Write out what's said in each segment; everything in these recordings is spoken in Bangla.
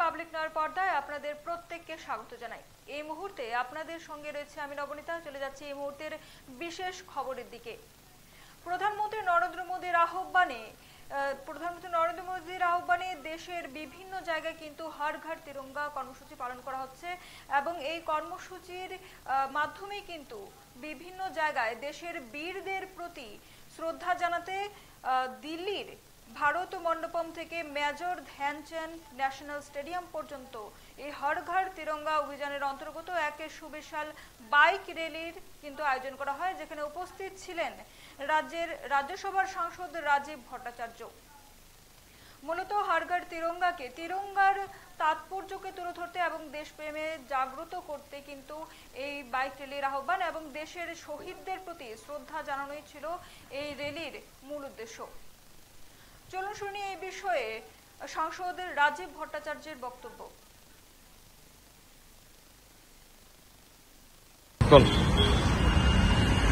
পাবলিক নয়ের পর্দায় আপনাদের প্রত্যেককে স্বাগত জানাই। এই মুহূর্তে আপনাদের সঙ্গে রয়েছে আমি নবনীতা। চলে যাচ্ছি এই মুহূর্তের বিশেষ খবরের দিকে। প্রধানমন্ত্রী নরেন্দ্র মোদীর আহ্বানে দেশের বিভিন্ন জায়গায় কিন্তু হর ঘর তিরঙ্গা কর্মসূচি পালন করা হচ্ছে এবং এই কর্মসূচির মাধ্যমে কিন্তু বিভিন্ন জায়গায় দেশের বীরদের প্রতি শ্রদ্ধা জানাতে দিল্লির ভারত মণ্ডপম থেকে মেজর ধ্যানচাঁদ ন্যাশনাল স্টেডিয়াম পর্যন্ত এই হর ঘর তিরঙ্গা অভিযানের অন্তর্গত এক সুবিশাল বাইক র্যালির কিন্তু আয়োজন করা হয়, যেখানে উপস্থিত ছিলেন রাজ্যসভার সাংসদ রাজীব ভট্টাচার্য। মূলত হর ঘর তিরঙ্গার তাৎপর্যকে তুলে ধরতে এবং দেশপ্রেমে জাগ্রত করতে কিন্তু এই বাইক র্যালির আহ্বান এবং দেশের শহীদদের প্রতি শ্রদ্ধা জানানোই ছিল এই র্যালির মূল উদ্দেশ্য। চলুন শুনি এই বিষয়ে সাংসদ রাজীব ভট্টাচার্যের বক্তব্য।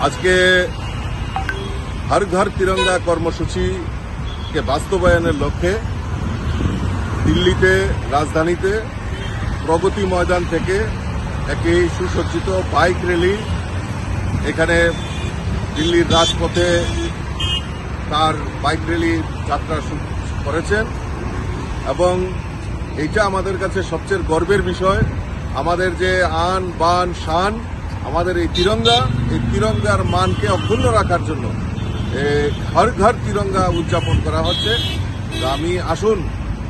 আজকে হর ঘর তিরঙ্গা কর্মসূচিকে বাস্তবায়নের লক্ষ্যে দিল্লিতে রাজধানীতে প্রগতি ময়দান থেকে একটি সুসজ্জিত বাইক র্যালি এখানে দিল্লির রাজপথে তার বাইক র্যালি যাত্রা করেছেন এবং এইটা আমাদের কাছে সবচেয়ে গর্বের বিষয়। আমাদের যে আন বান শান আমাদের এই তিরঙ্গার মানকে অক্ষুণ্ণ রাখার জন্য হর ঘর তিরঙ্গা উদযাপন করা হচ্ছে।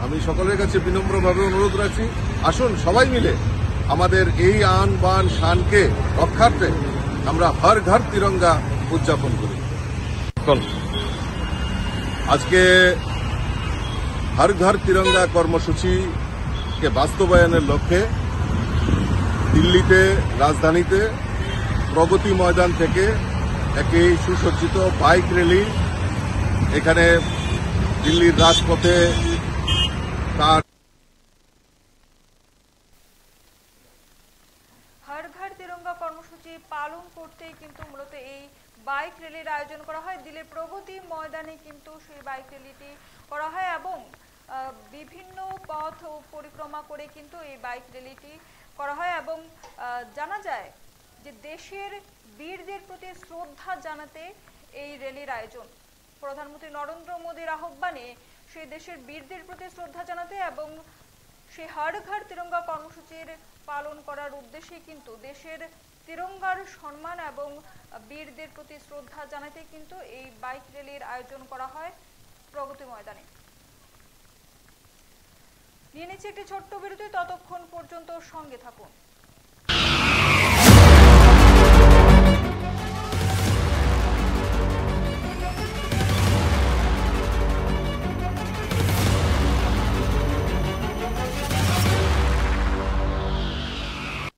আমি সকলের কাছে বিনম্রভাবে অনুরোধ রাখছি, আসুন সবাই মিলে আমাদের এই আন বান শানকে রক্ষার্থে আমরা হর ঘর তিরঙ্গা উদযাপন করি। আজকে হর ঘর তিরঙ্গা কর্মসূচিকে বাস্তবায়নের লক্ষ্যে দিল্লিতে রাজধানীতে প্রগতি ময়দান থেকে একটি সুসজ্জিত বাইক র্যালি এখানে দিল্লির রাজপথে তার হর ঘর তিরঙ্গা কর্মসূচি পালন করতে কিন্তু মূলত এই বাইক র্যালির আয়োজন করা হয়। দিল্লির প্রগতি ময়দানে কিন্তু সেই বাইক র্যালিটি করা হয় এবং বিভিন্ন পথ পরিক্রমা করে কিন্তু এই বাইক র্যালিটি করা হয় এবং জানা যায় যে দেশের বীরদের প্রতি শ্রদ্ধা জানাতে এই র্যালির আয়োজন। প্রধানমন্ত্রী নরেন্দ্র মোদীর আহ্বানে সেই দেশের বীরদের প্রতি শ্রদ্ধা জানাতে এবং সেই হর ঘর তিরঙ্গা কর্মসূচির পালন করার উদ্দেশ্যে কিন্তু দেশের তিরঙ্গার সম্মান এবং বীরদের প্রতি শ্রদ্ধা জানাতে কিন্তু এই বাইক র্যালির আয়োজন করা হয় প্রগতি ময়দানে। নিয়ে নিচ্ছে একটি ছোট্ট বিরতি, ততক্ষণ পর্যন্ত সঙ্গে থাকুন।